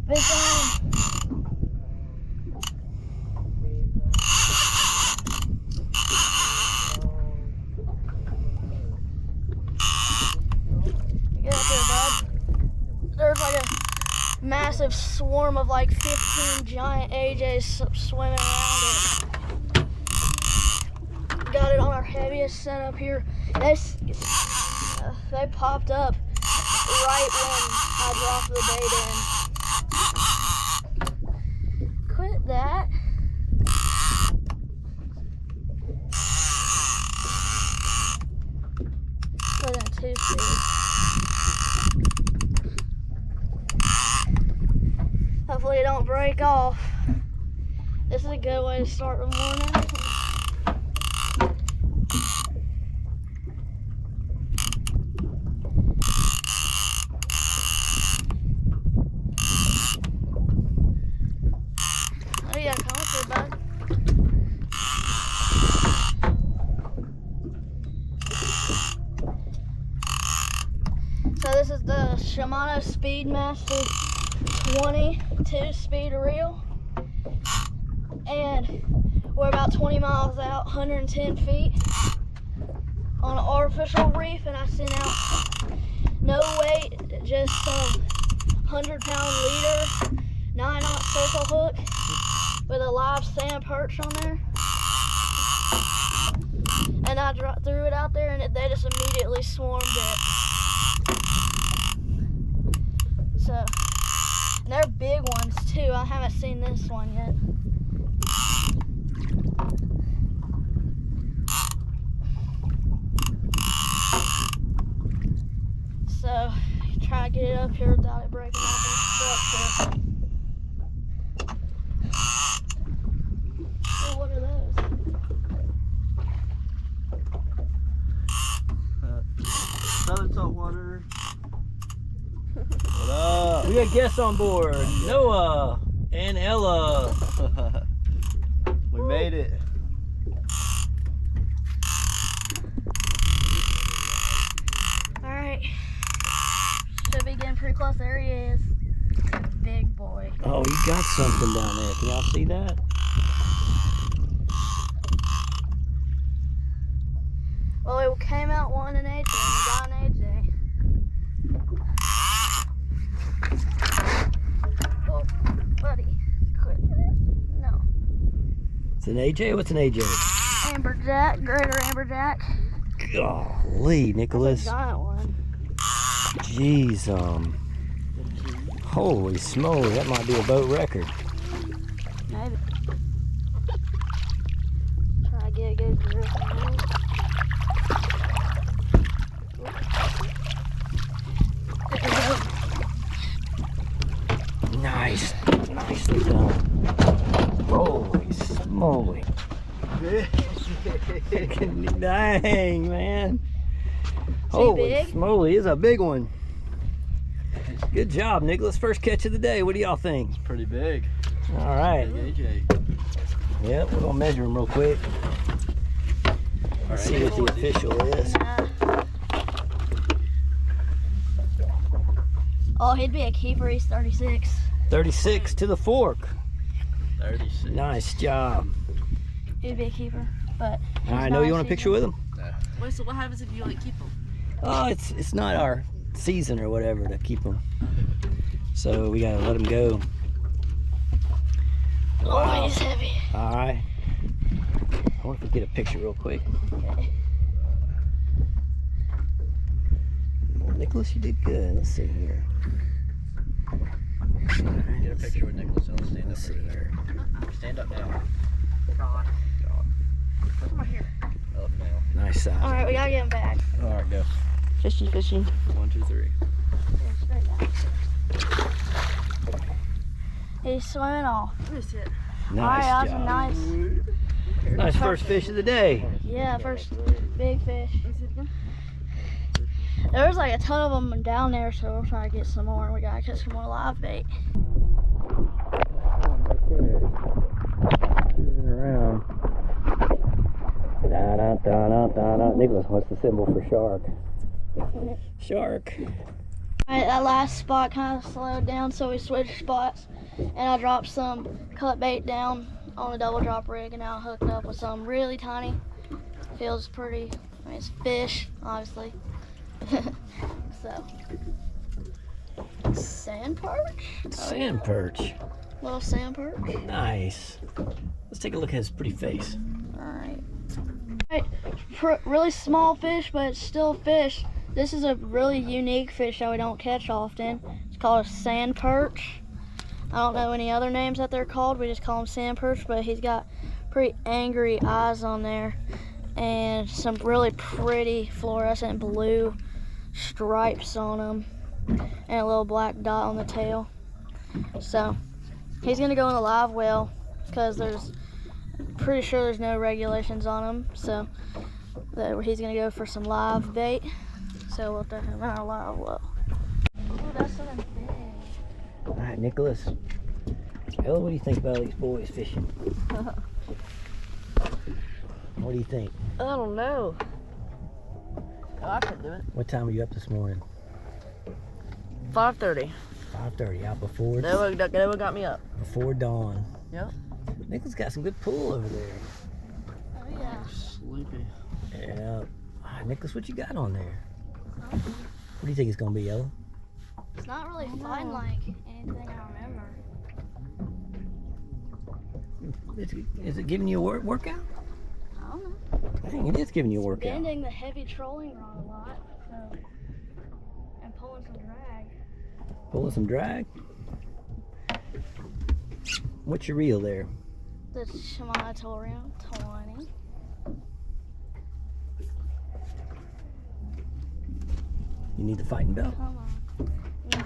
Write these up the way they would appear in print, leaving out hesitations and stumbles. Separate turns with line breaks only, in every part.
Big one. Get up there, bud. There's like a massive swarm of like 15 giant AJs swimming around it. Got it on our heaviest setup here. They popped up right when I dropped the bait in. Quit that. Put in 2 speed. Hopefully it don't break off. This is a good way to start the morning. Oh yeah, come up here, bud. So this is the Shimano Speedmaster 22 speed reel, and we're about 20 miles out, 110 feet on an artificial reef, and I sent out no weight, just some 100-pound leader 9-aught circle hook with a live sand perch on there, and I threw it out there, and they just immediately swarmed it. So, and they're big ones too. I haven't seen this one yet. So, try to get it up here without it breaking off the structure. Oh, what are those?
Southern Saltwater. What up?
We got guests on board, Noah and Ella.
We made it.
Alright. Should be getting pretty close. There he is. Big boy.
Oh, you got something down there. Can y'all see that?
Well, it came out one in AJ, and we got an AJ. Oh, buddy, quit. No.
It's an AJ? What's an AJ?
Amberjack, greater Amberjack.
Golly, Nicholas.
That's a giant one.
Jeez, holy smoly, that might be a boat record.
Maybe. Try to get a good grip on it.
Nice. Nicely done. Holy smoly. Dang, man. Holy
big?
smoly, it's a big one. Good job, Nicholas. First catch of the day. What do y'all think?
It's pretty big.
All right.
Big AJ.
Yep, we're gonna measure him real quick. Let's see what the official is.
Oh, he'd be a keeper. He's 36.
36 to the fork.
36.
Nice job.
He'd be a keeper, but.
All right, know you want a picture with him?
Wait, so what happens if you like keep them?
Oh, it's not our season or whatever to keep them. So we gotta let him go.
Oh, he's heavy.
All right. I wonder if we get a picture real quick.
Okay.
Well, Nicholas, you did good. Let's see here.
Get a picture with Nicholas. I'll stand up for there. Stand up now.
God. Come on here.
Up now.
Nice size.
All right, we gotta get him back.
All right, go.
Fishy, fishy.
1, 2, 3.
Yeah, straight down. He's swimming off.
Let me see it.
All right,
Nice
that's a
job.
nice.
Nice first fish of the day.
Yeah, first big fish.
Let me see it again.
There was like a ton of them down there, so we'll try to get some more. We gotta catch some more live bait.
Around. Da-da-da-da-da-da. Nicholas, what's the symbol for shark? Shark.
Alright, that last spot kind of slowed down, so we switched spots. And I dropped some cut bait down on the double drop rig, and now hooked up with some really tiny. Feels pretty, I mean, it's fish, obviously. So, sand perch?
Sand perch.
Little sand perch.
Nice. Let's take a look at his pretty face.
Alright. Really small fish, but it's still fish. This is a really unique fish that we don't catch often. It's called a sand perch. I don't know any other names that they're called. We just call him sand perch, but he's got pretty angry eyes on there and some really pretty fluorescent blue stripes on him and a little black dot on the tail. So he's gonna go in the live well because pretty sure there's no regulations on him, so he's gonna go for some live bait. So we'll throw him in our live well. Oh, that's something big.
All right, Nicholas. Ella, what do you think about these boys fishing? What do you think?
I don't know. Oh, I could do it.
What time were you up this morning?
5:30.
5:30, out before
That what got me up.
before dawn.
Yep.
Nicholas got some good pull over there.
Oh yeah.
Sleepy.
Yeah. Nicholas, what you got on there? What do you think it's gonna be, Ella?
It's not really fine like anything I remember.
Is it giving you a workout?
I don't know.
Dang, it is giving you a workout.
Bending the heavy trolling rod a lot, so, and pulling some drag.
Pulling some drag. What's your reel there?
The Shimano Torium 20.
You need the fighting belt?
Come on. Yeah.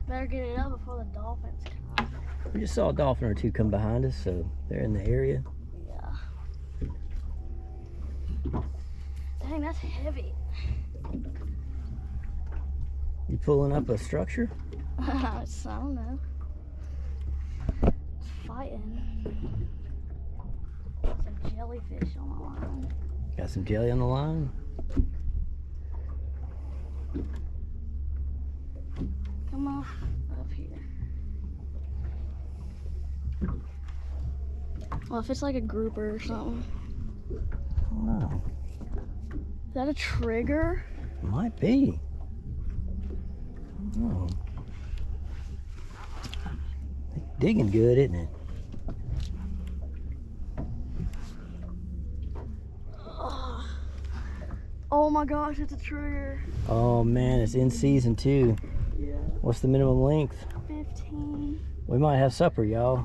Better get it up before the dolphins come.
We just saw a dolphin or two come behind us, so they're in the area.
Yeah. Dang, that's heavy.
You pulling up a structure?
I don't know. It's fighting. Some jellyfish on the line.
Got some jelly on the line?
Come on, up here. Well, if it's like a grouper or something.
Wow.
Is that a trigger?
Might be. Oh. Digging good, isn't it?
Oh my gosh, it's a trigger.
Oh man, it's in season 2.
Yeah.
What's the minimum length?
15.
We might have supper, y'all.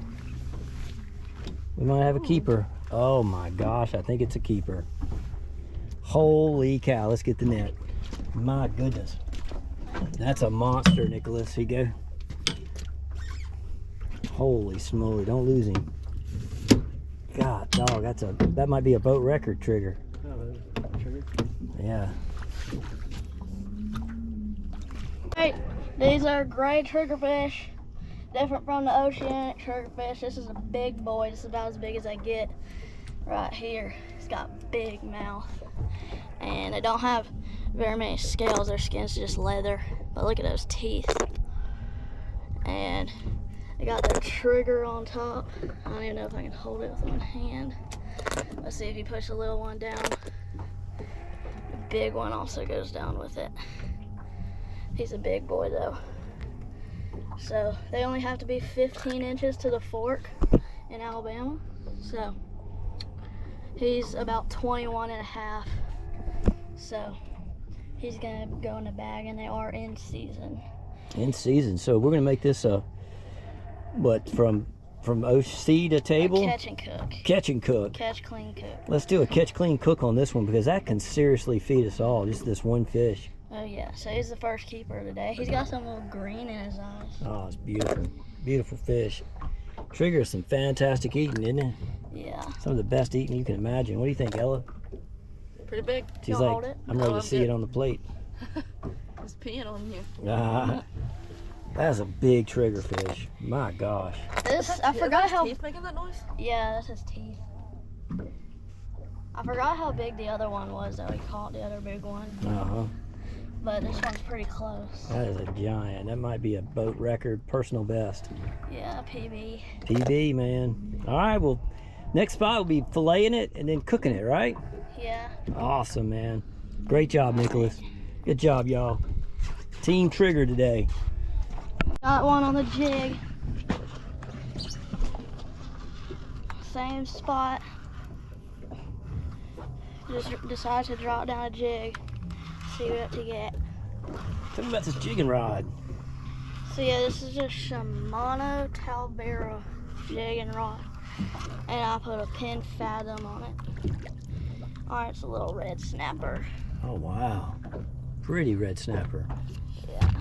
We might have a keeper. Oh my gosh, I think it's a keeper. Holy cow, let's get the net. My goodness. That's a monster, Nicholas. Here you go. Holy smoly, don't lose him. God, dog, that might be a boat record trigger.
Trigger.
Yeah.
Right, these are gray triggerfish. Different from the oceanic triggerfish. This is a big boy. This is about as big as I get right here. It's got big mouth. And they don't have very many scales. Their skin's just leather. But look at those teeth. And they got their trigger on top. I don't even know if I can hold it with one hand. Let's see if you push the little one down. The big one also goes down with it. He's a big boy though. So they only have to be 15 inches to the fork in Alabama. So he's about 21 and a half. So he's gonna go in the bag, and they are in season.
In season. So we're gonna make this what, from OC to table?
A catch and cook.
Catch and cook.
Catch, clean, cook.
Let's do a catch, clean, cook on this one, because that can seriously feed us all, just this one fish.
Oh yeah, so he's the first keeper today. He's got some little green in his eyes.
Oh, it's beautiful. Beautiful fish. Trigger is some fantastic eating, isn't it?
Yeah.
Some of the best eating you can imagine. What do you think, Ella?
Pretty big.
She's
You'll
like,
hold it?
I'm ready
Oh,
to
I'm
see
good.
it on the plate.
It's peeing on you.
That's a big trigger fish. My gosh.
This, I forgot how.
Teeth making that noise?
Yeah, that's his teeth. I forgot how big the other one was that we caught, the other big one.
Uh-huh.
but this one's pretty close.
That is a giant. That might be a boat record, personal best.
Yeah, PB.
PB, man. All right, well, next spot will be filleting it and then cooking it, right?
Yeah.
Awesome, man. Great job, Nicholas. Good job, y'all. Team Trigger today.
Got one on the jig. Same spot. Just decided to drop down a jig. See what to get.
Tell me about this jigging rod.
So yeah, this is a Shimano Talbera jigging rod. And I put a pin fathom on it. Alright, it's a little red snapper.
Oh, wow. Pretty red snapper.
Yeah.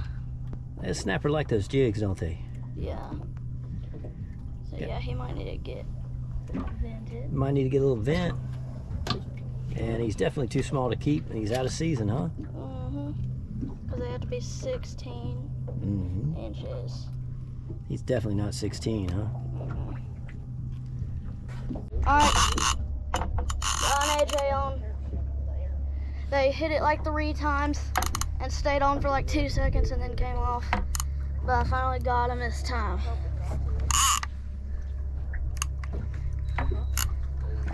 They snapper like those jigs, don't they?
Yeah. So yeah, he might need to get vented.
Might need to get a little vent. And he's definitely too small to keep, and he's out of season, huh?
Mm-hmm. Because they have to be 16 inches.
He's definitely not 16, huh?
Alright. Got an AJ on. They hit it like 3 times and stayed on for like 2 seconds and then came off. But I finally got him this time.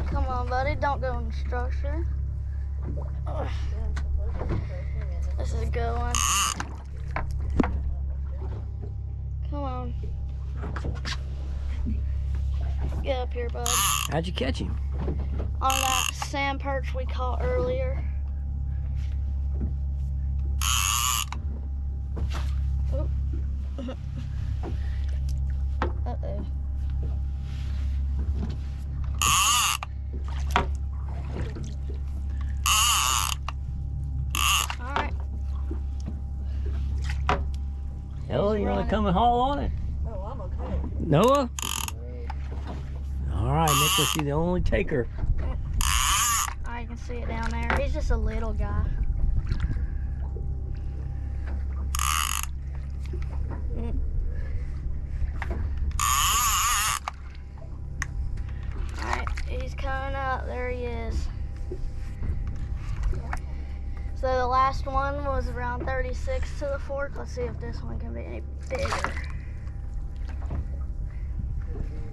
Come on, buddy, don't go in the structure. This is a good one. Come on. Get up here, bud.
How'd you catch him?
On that sand perch we caught earlier. Oop. Uh-oh. Alright.
Ella, you want to come and haul on it?
Oh, I'm okay.
Noah? All right, Nicholas, you're the only taker.
Oh, you can see it down there. He's just a little guy. Alright, he's coming up. There he is. So the last one was around 36 to the fork. Let's see if this one can be any bigger.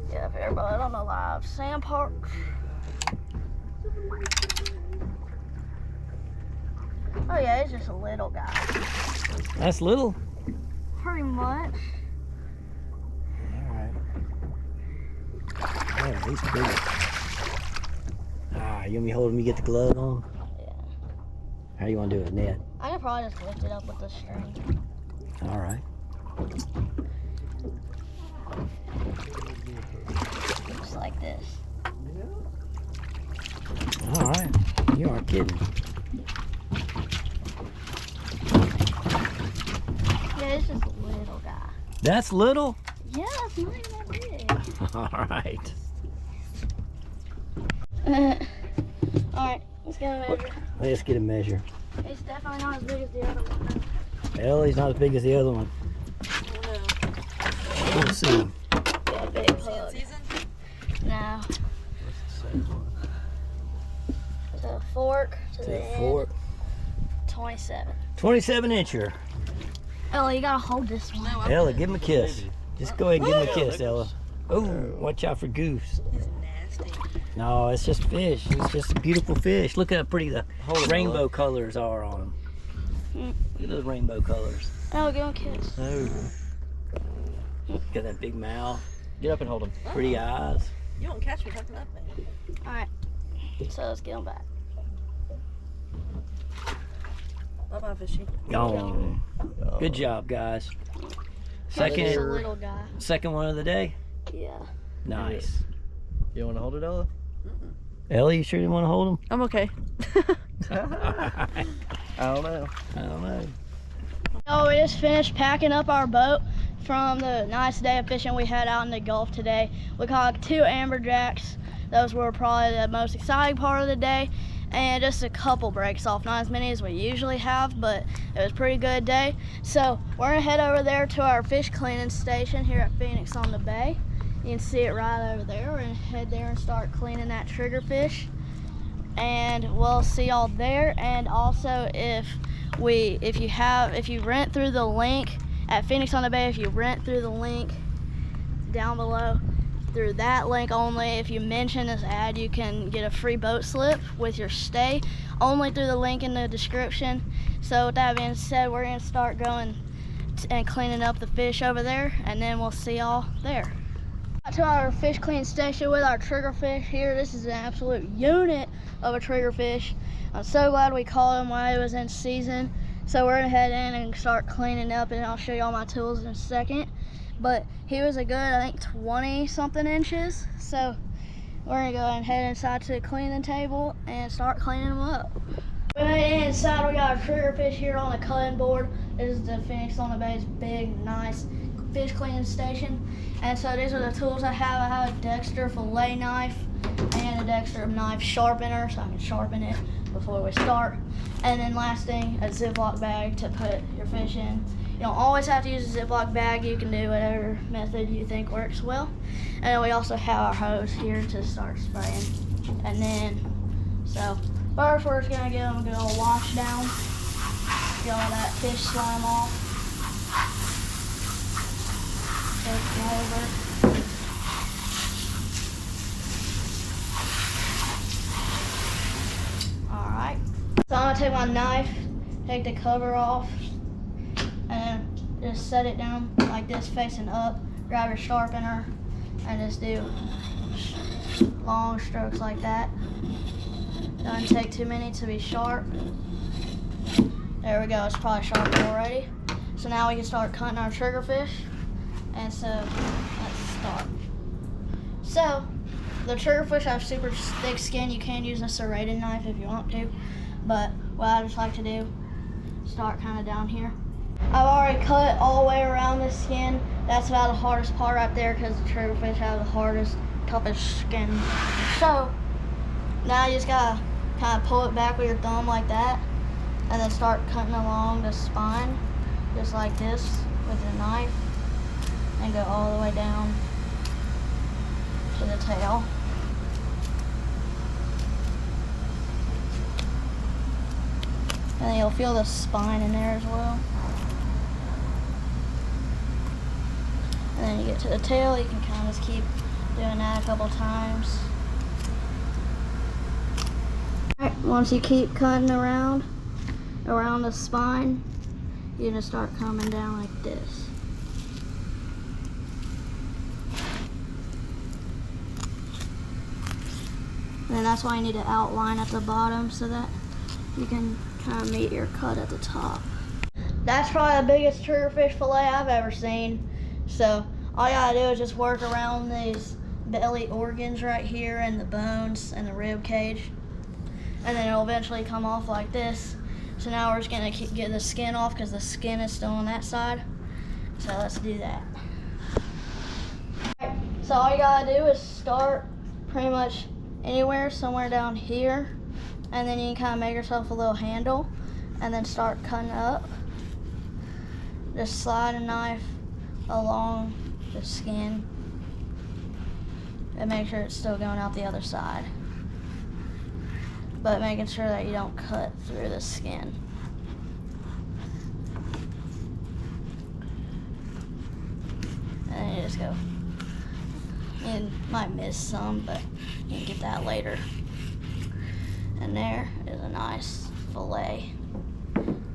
Get up here, bud, on the live sand park. Oh yeah, he's just a little guy.
That's little.
Pretty much.
All right. Yeah, he's big. Ah, you want me holding me get the glove on?
Yeah.
How you want to do it, Ned?
I could probably just lift it up with the string.
All right.
Just like this.
All right. You aren't kidding.
Yeah, it's just a little guy.
That's little?
Yeah, it's not even that big.
All right.
Alright, let's get a measure.
Let's get a measure.
He's definitely not as big as the other one.
Well, he's not as big as the other one. We'll see.
Got a big plug. No. To the fork, to the end.
Fork.
27.
27 incher.
Ella, you gotta hold this one.
Ella, give him a kiss. Just go ahead and give him a kiss, Ella. Oh, watch out for goose.
He's nasty.
No, it's just fish. It's just a beautiful fish. Look how pretty the rainbow colors are on them. Look at those rainbow colors.
Oh, give him a kiss.
Oh. Got that big mouth.
Get up and hold him.
Pretty eyes.
You won't catch me talking up, man.
Alright, so let's get him back.
Bye-bye, fishy.
Gone. Good job, guys.
He's a
Second,
little guy.
second one of the day.
Yeah.
Nice.
You want to hold it, Ella?
Ellie, you sure you want to hold him?
I'm okay.
I don't know.
I don't know.
Oh, we just finished packing up our boat from the nice day of fishing we had out in the Gulf today. We caught 2 amberjacks. Those were probably the most exciting part of the day. And just a couple breaks off, not as many as we usually have, but it was a pretty good day. So we're gonna head over there to our fish cleaning station here at Phoenix on the Bay. You can see it right over there. We're gonna head there and start cleaning that triggerfish. And we'll see y'all there. And also, if if you rent through the link at Phoenix on the Bay, if you rent through the link down below, through that link only, if you mention this ad, you can get a free boat slip with your stay, only through the link in the description. So with that being said, we're gonna start going and cleaning up the fish over there, and then we'll see y'all there. To our fish clean station with our triggerfish here. This is an absolute unit of a triggerfish. I'm so glad we caught him while he was in season. So we're gonna head in and start cleaning up, and I'll show you all my tools in a second. But he was a good, I think, 20 something inches. So we're gonna go and head inside to the cleaning table and start cleaning them up. We made it inside. We got our triggerfish here on the cutting board. This is the Phoenix on the Bay's big, nice fish cleaning station. And so these are the tools I have. I have a Dexter fillet knife and a Dexter knife sharpener, so I can sharpen it before we start. And then last thing, a Ziploc bag to put your fish in. You don't always have to use a Ziploc bag. You can do whatever method you think works well. And then we also have our hose here to start spraying. And then, so first we're just gonna give them a good old wash down. Get all that fish slime off. Take them over. Alright. So I'm gonna take my knife, take the cover off, and just set it down like this facing up. Grab your sharpener and just do long strokes like that. Don't take too many to be sharp. There we go, it's probably sharp already. So now we can start cutting our triggerfish. And so let's start. So the triggerfish have super thick skin. You can use a serrated knife if you want to, but what I just like to do, start kind of down here. I've already cut all the way around the skin. That's about the hardest part right there, because the triggerfish have the hardest, toughest skin. So now you just gotta kind of pull it back with your thumb like that, and then start cutting along the spine, just like this with your knife, and go all the way down to the tail. And then you'll feel the spine in there as well. And then you get to the tail, you can kind of just keep doing that a couple times. Alright, once you keep cutting around the spine, you're gonna start coming down like this. And then that's why you need to outline at the bottom so that you can kind of meet your cut at the top. That's probably the biggest triggerfish fillet I've ever seen. So all you gotta do is just work around these belly organs right here and the bones and the rib cage. And then it'll eventually come off like this. So now we're just gonna get the skin off because the skin is still on that side. So let's do that. Alright, so all you gotta do is start pretty much anywhere, somewhere down here, and then you can kind of make yourself a little handle and then start cutting up. Just slide a knife along the skin and make sure it's still going out the other side, but making sure that you don't cut through the skin. And then you just go. You might miss some, but you can get that later. And there is a nice fillet.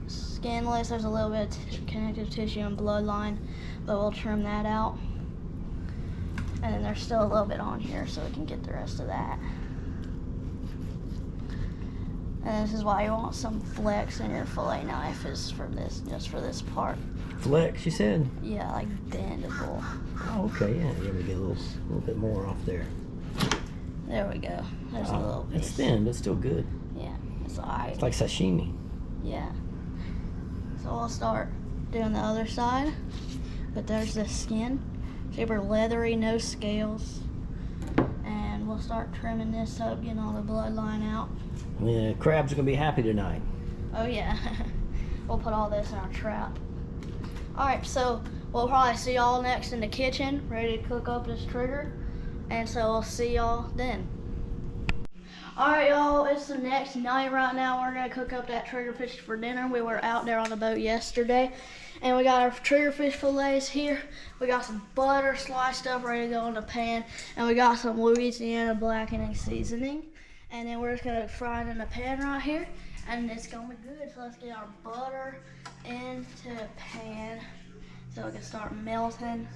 Skinless, there's a little bit of connective tissue and bloodline, but we'll trim that out. And then there's still a little bit on here, so we can get the rest of that. And this is why you want some flex in your fillet knife, is for this, just for this part.
Flex, you said?
Yeah, like bendable.
Oh, okay, yeah, we get a little bit more off there.
There we go. There's a little piece.
It's thin, but it's still good.
Yeah, it's alright.
It's like sashimi.
Yeah. So we'll start doing the other side. But there's the skin. Super leathery, no scales. And we'll start trimming this up, getting all the bloodline out.
The crabs are gonna be happy tonight.
Oh yeah. We'll put all this in our trap. Alright, so we'll probably see y'all next in the kitchen, ready to cook up this trigger. And so we'll see y'all then. Alright, y'all, it's the next night right now. We're gonna cook up that triggerfish for dinner. We were out there on the boat yesterday, and we got our triggerfish fillets here. We got some butter sliced up, ready to go in the pan, and we got some Louisiana blackening seasoning. And then we're just gonna fry it in the pan right here, and it's gonna be good. So let's get our butter into the pan so it can start melting,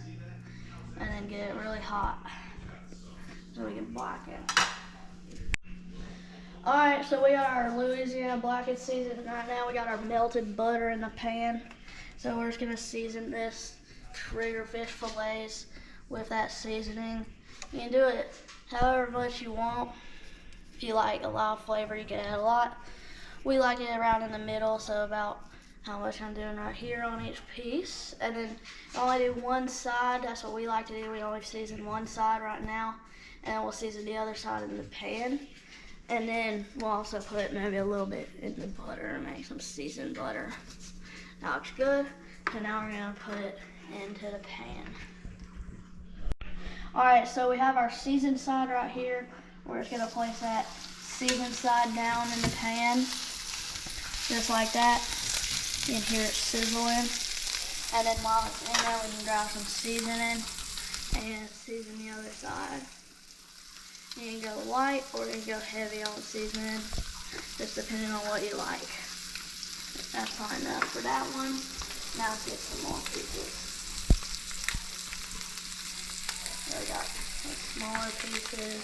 and then get it really hot so we can blacken. Alright, so we got our Louisiana blackened seasoning right now. We got our melted butter in the pan. So we're just gonna season this triggerfish fillets with that seasoning. You can do it however much you want. If you like a lot of flavor, you can add a lot. We like it around in the middle, so about how much I'm doing right here on each piece. And then only do one side. That's what we like to do. We only season one side right now, and then we'll season the other side in the pan. And then we'll also put maybe a little bit in the butter and make some seasoned butter. That looks good. So now we're gonna put it into the pan. Alright, so we have our seasoned side right here. We're just gonna place that seasoned side down in the pan, just like that. You can hear it sizzling. And then while it's in there, we can grab some seasoning and season the other side. You can go light or you can go heavy on seasoning, just depending on what you like. That's probably enough for that one. Now let's get some more pieces. There we got some smaller pieces.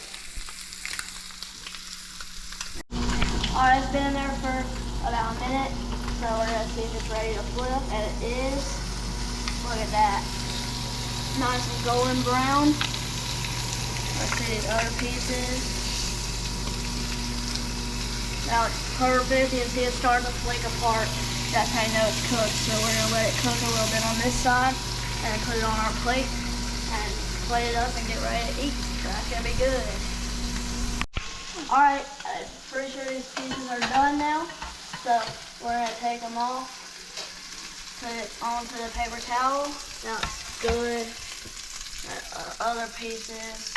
Alright, it's been in there for about a minute, so we're gonna see if it's ready to flip, and it is. Look at that. Nice and golden brown. Let's see these other pieces. Now it's perfect. You can see it's starting to flake apart. That's how you know it's cooked. So we're going to let it cook a little bit on this side and put it on our plate and plate it up and get ready to eat. That's going to be good. Alright, I'm pretty sure these pieces are done now. So we're going to take them off, put it onto the paper towel. Now it's good. Other pieces.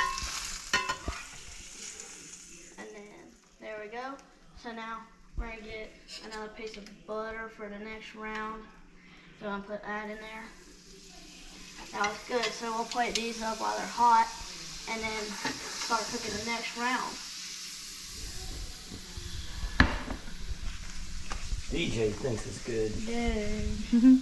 There we go. So now we're gonna get another piece of butter for the next round. So I'm gonna put that in there. Now it's good. So we'll plate these up while they're hot and then start cooking the next round.
DJ thinks it's good.
Yay.